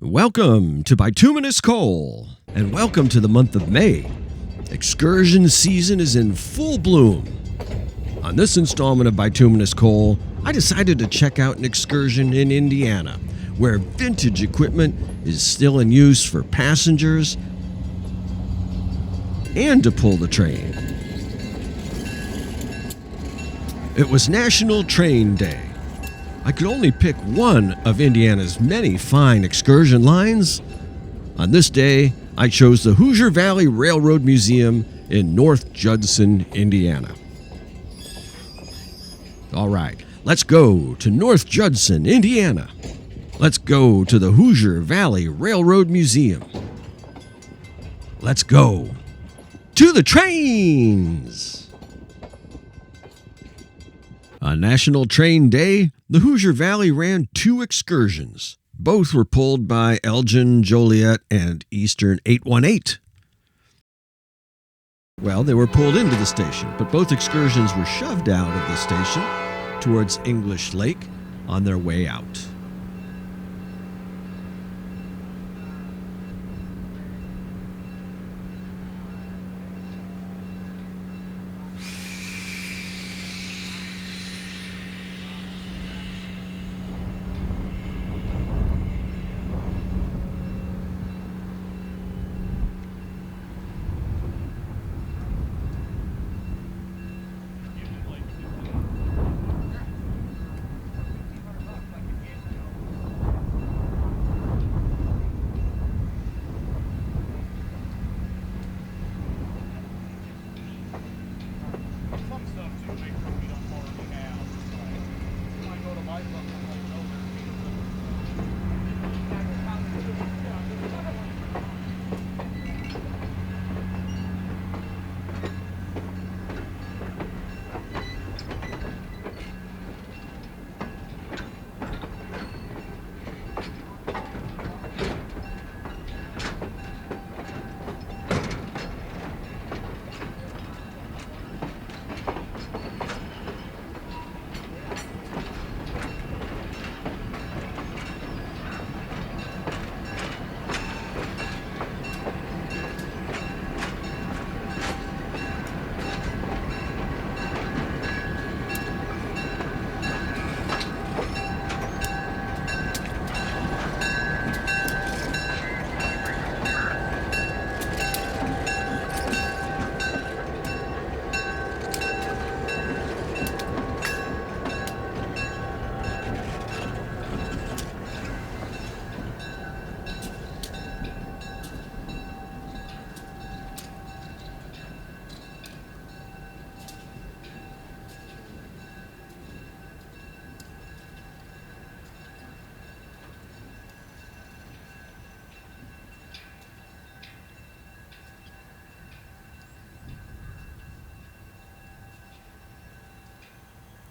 Welcome to Bituminous Kole, and welcome to the month of May. Excursion season is in full bloom. On this installment of Bituminous Kole, I decided to check out an excursion in Indiana, where vintage equipment is still in use for passengers and to pull the train. It was National Train Day. I could only pick one of Indiana's many fine excursion lines. On this day, I chose the Hoosier Valley Railroad Museum in North Judson, Indiana. All right, let's go to North Judson, Indiana. Let's go to the Hoosier Valley Railroad Museum. Let's go to the trains. On National Train Day, the Hoosier Valley ran two excursions. Both were pulled by Elgin, Joliet, and Eastern 818. Well, they were pulled into the station, but both excursions were shoved out of the station towards English Lake on their way out.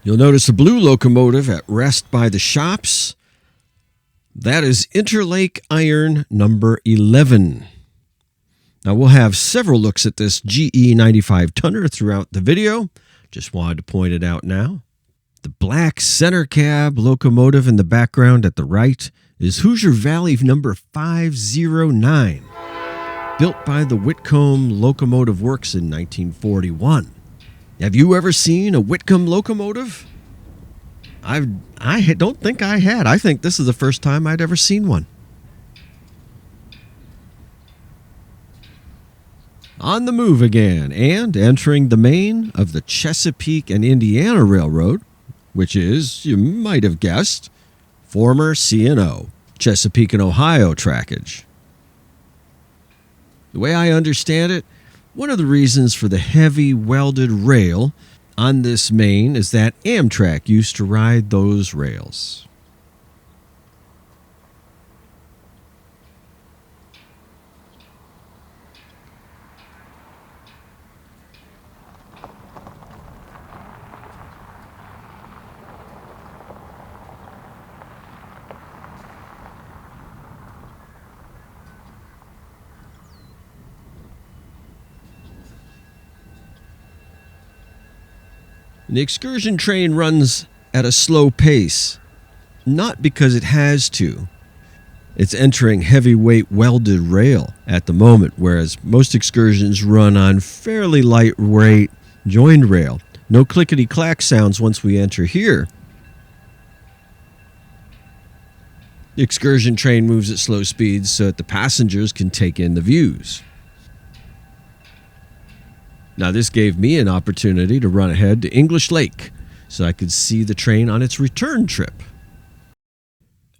You'll notice a blue locomotive at rest by the shops. That is Interlake Iron number 11. Now we'll have several looks at this GE 95 tonner throughout the video. Just wanted to point it out now. The black center cab locomotive in the background at the right is Hoosier Valley number 509, built by the Whitcomb Locomotive Works in 1941. Have you ever seen a Whitcomb locomotive? I don't think I had. I think this is the first time I'd ever seen one. On the move again, and entering the main of the Chesapeake and Indiana Railroad, which is, you might have guessed, former C&O, Chesapeake and Ohio trackage. The way I understand it, one of the reasons for the heavy welded rail on this main is that Amtrak used to ride those rails. The excursion train runs at a slow pace, not because it has to. It's entering heavyweight welded rail at the moment, whereas most excursions run on fairly lightweight joined rail. No clickety-clack sounds once we enter here. The excursion train moves at slow speeds so that the passengers can take in the views. Now, this gave me an opportunity to run ahead to English Lake so I could see the train on its return trip.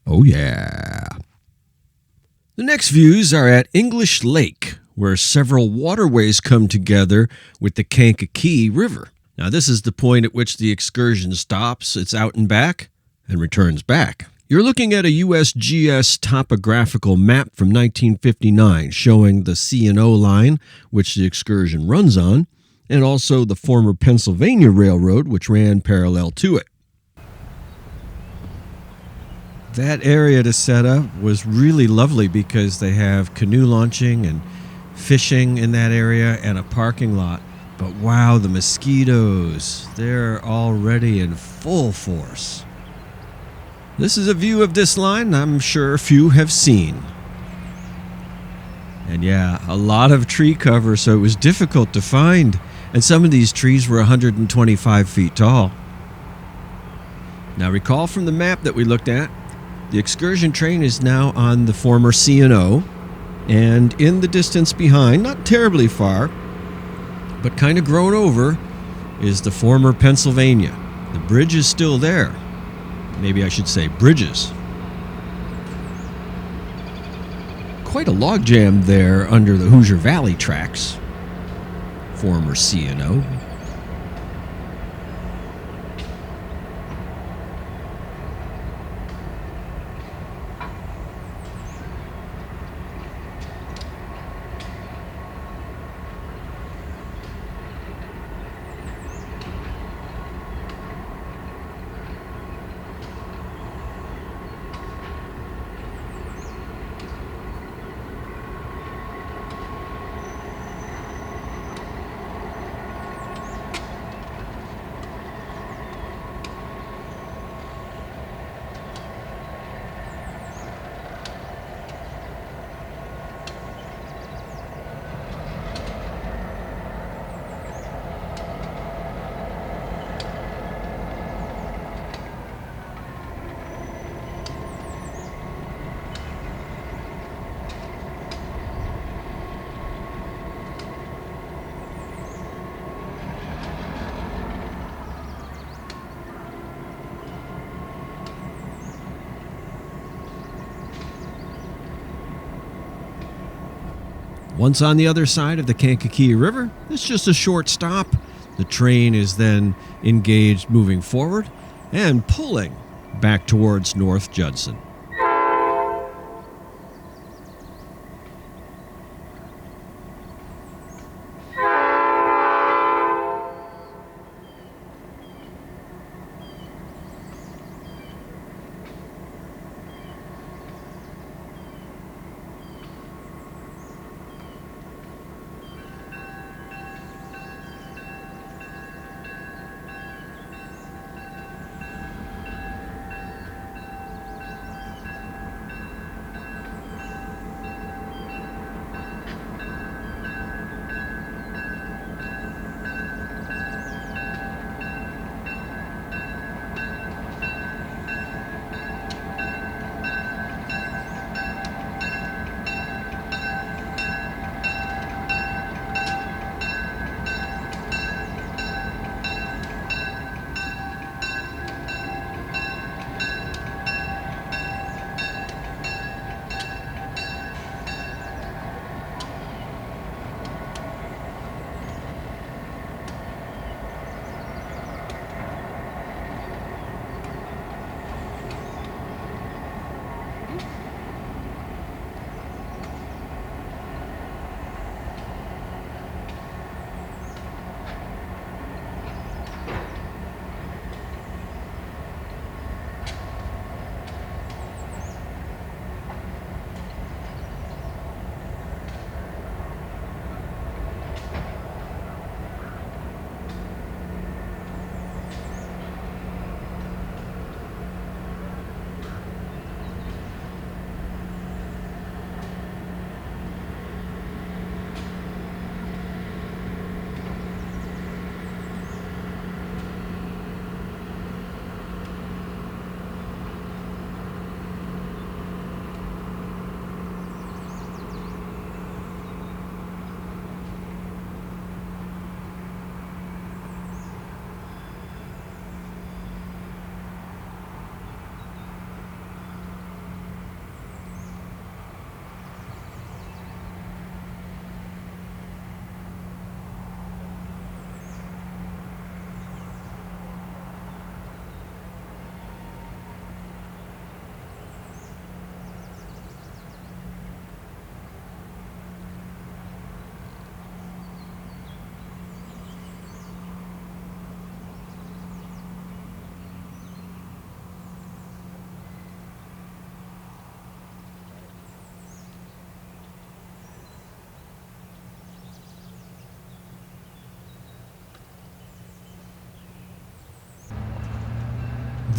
Oh, yeah. The next views are at English Lake, where several waterways come together with the Kankakee River. Now, this is the point at which the excursion stops, it's out and back, and returns back. You're looking at a USGS topographical map from 1959 showing the C&O line, which the excursion runs on, and also the former Pennsylvania Railroad, which ran parallel to it. That area to set up was really lovely because they have canoe launching and fishing in that area and a parking lot. But wow, the mosquitoes, they're already in full force. This is a view of this line I'm sure few have seen. And yeah, a lot of tree cover, so it was difficult to find. And some of these trees were 125 feet tall. Now recall from the map that we looked at, the excursion train is now on the former C&O, and in the distance behind, not terribly far, but kind of grown over, is the former Pennsylvania. The bridge is still there. Maybe I should say bridges. Quite a logjam there under the Hoosier Valley tracks. Former C&O. Once on the other side of the Kankakee River, it's just a short stop. The train is then engaged moving forward and pulling back towards North Judson.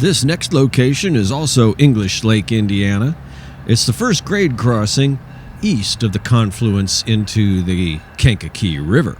This next location is also English Lake, Indiana. It's the first grade crossing east of the confluence into the Kankakee River.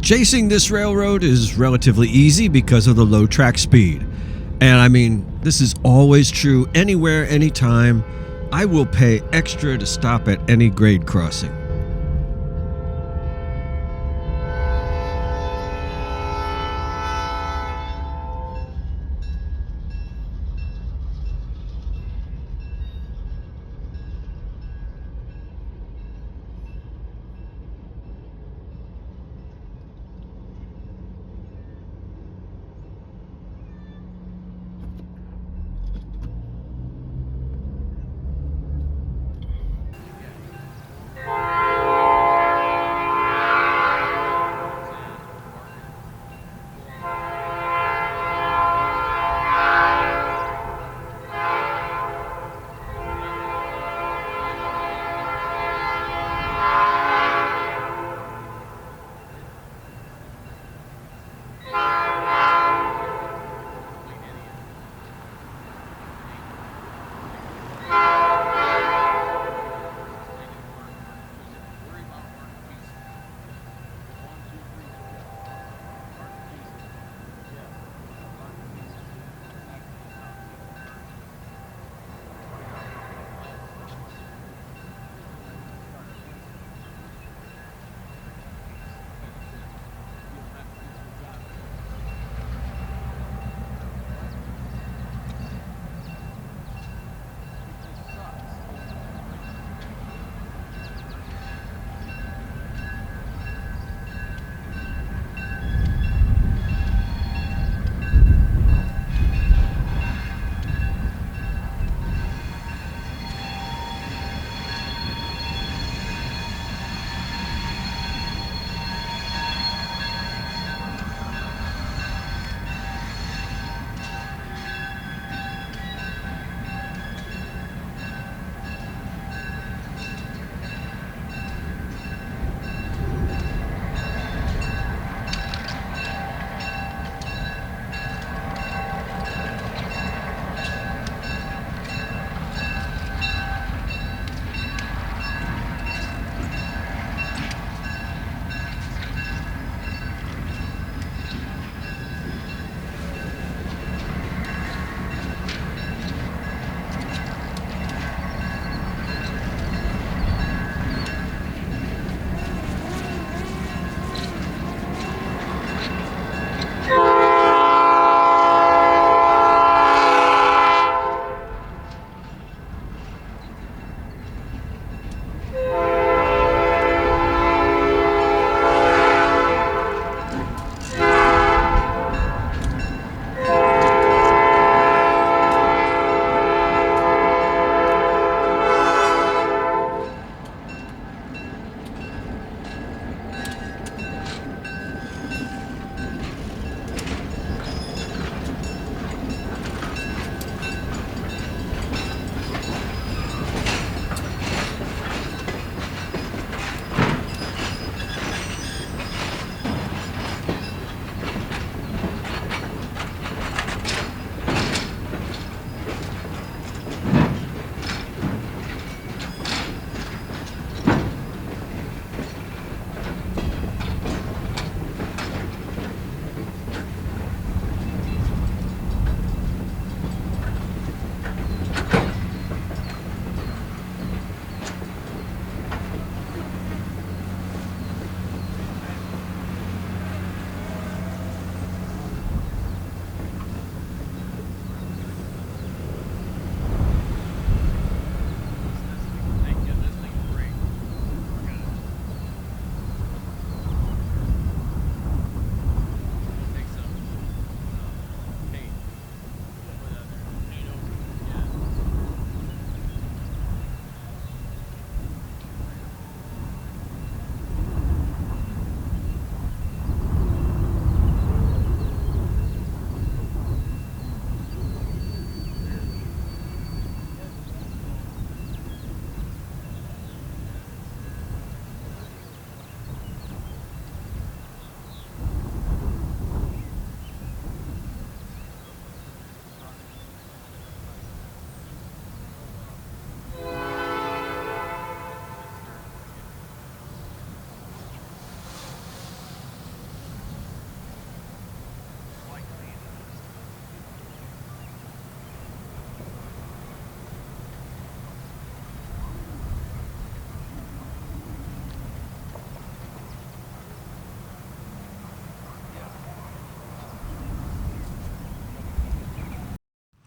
Chasing this railroad is relatively easy because of the low track speed. And I mean, this is always true anywhere, anytime. I will pay extra to stop at any grade crossing.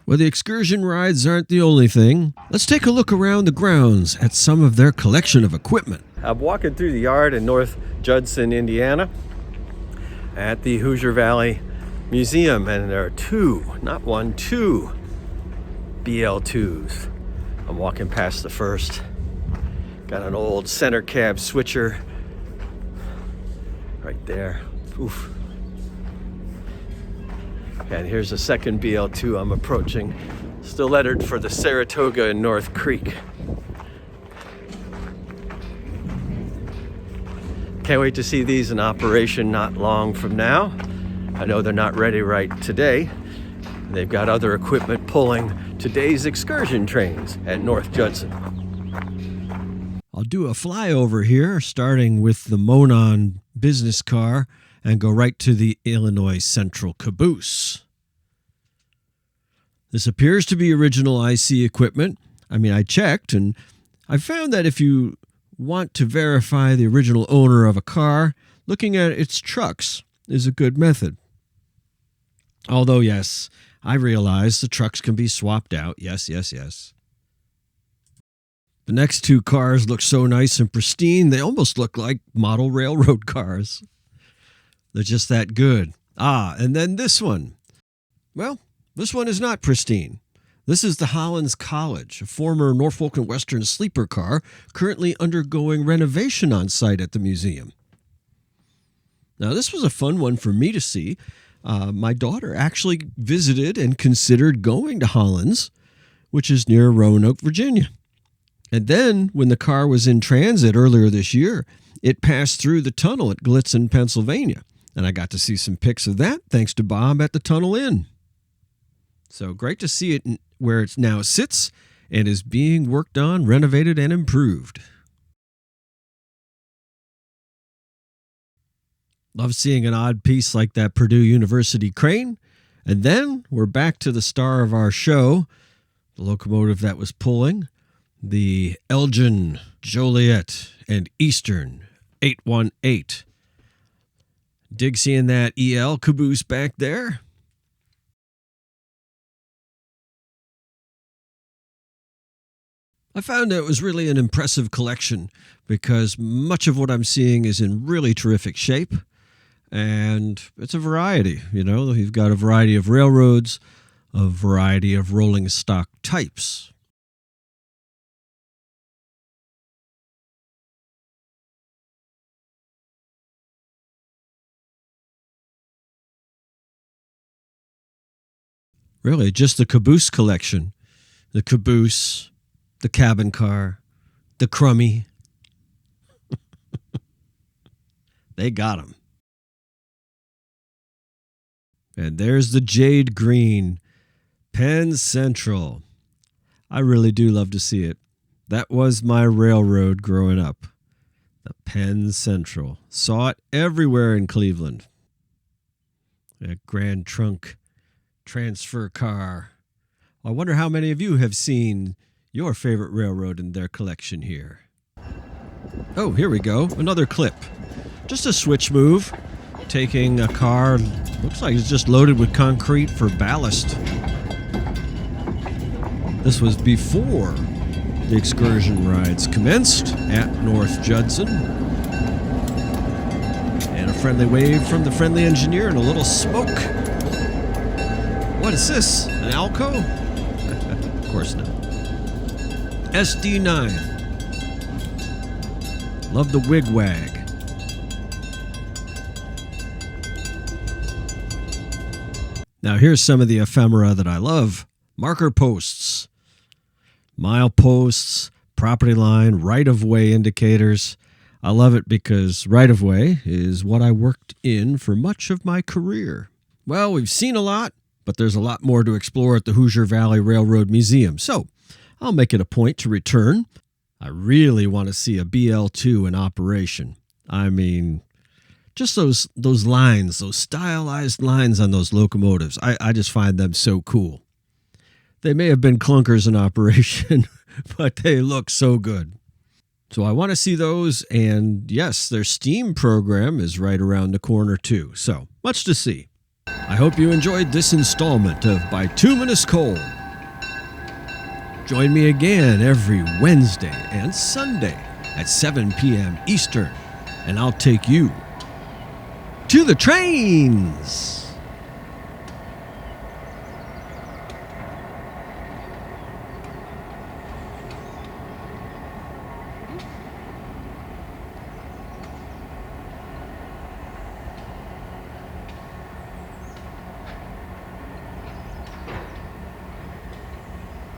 Well, the excursion rides aren't the only thing. Let's take a look around the grounds at some of their collection of equipment. I'm walking through the yard in North Judson, Indiana at the Hoosier Valley Museum, and there are two BL2s. I'm walking past the first. Got an old center cab switcher right there. Oof. And here's a second BL2 I'm approaching, still lettered for the Saratoga and North Creek. Can't wait to see these in operation not long from now. I know they're not ready right today. They've got other equipment pulling today's excursion trains at North Judson. I'll do a flyover here, starting with the Monon business car and go right to the Illinois Central caboose. This appears to be original IC equipment. I checked, and I found that if you want to verify the original owner of a car, looking at its trucks is a good method. Although, yes, I realize the trucks can be swapped out. Yes. The next two cars look so nice and pristine, they almost look like model railroad cars. They're just that good. And then this one. Well, this one is not pristine. This is the Hollins College, a former Norfolk and Western sleeper car currently undergoing renovation on site at the museum. Now, this was a fun one for me to see. My daughter actually visited and considered going to Hollins, which is near Roanoke, Virginia. And then, when the car was in transit earlier this year, it passed through the tunnel at Glitzen, Pennsylvania. And I got to see some pics of that thanks to Bob at the Tunnel Inn. So great to see it where it now sits and is being worked on, renovated, and improved. Love seeing an odd piece like that Purdue University crane. And then we're back to the star of our show, the locomotive that was pulling, the Elgin, Joliet, and Eastern 818. Dig seeing that EL caboose back there. I found that it was really an impressive collection because much of what I'm seeing is in really terrific shape. And it's a variety, You've got a variety of railroads, a variety of rolling stock types. Really, just the caboose collection. The caboose, the cabin car, the crummy. They got them. And there's the jade green, Penn Central. I really do love to see it. That was my railroad growing up. The Penn Central. Saw it everywhere in Cleveland. That Grand Trunk transfer car. I wonder how many of you have seen your favorite railroad in their collection here. Oh, here we go. Another clip. Just a switch move. Taking a car, looks like it's just loaded with concrete for ballast. This was before the excursion rides commenced at North Judson. And a friendly wave from the friendly engineer and a little smoke. What is this? An Alco? Of course not. SD9. Love the wigwag. Now here's some of the ephemera that I love. Marker posts, mile posts, property line, right-of-way indicators. I love it because right-of-way is what I worked in for much of my career. Well, we've seen a lot, but there's a lot more to explore at the Hoosier Valley Railroad Museum. So I'll make it a point to return. I really want to see a BL2 in operation. Just those lines, those stylized lines on those locomotives, I just find them so cool. They may have been clunkers in operation, but they look so good. So I want to see those, and yes, their steam program is right around the corner too. So much to see. I hope you enjoyed this installment of Bituminous Kole. Join me again every Wednesday and Sunday at 7 p.m. Eastern, and I'll take you to the trains.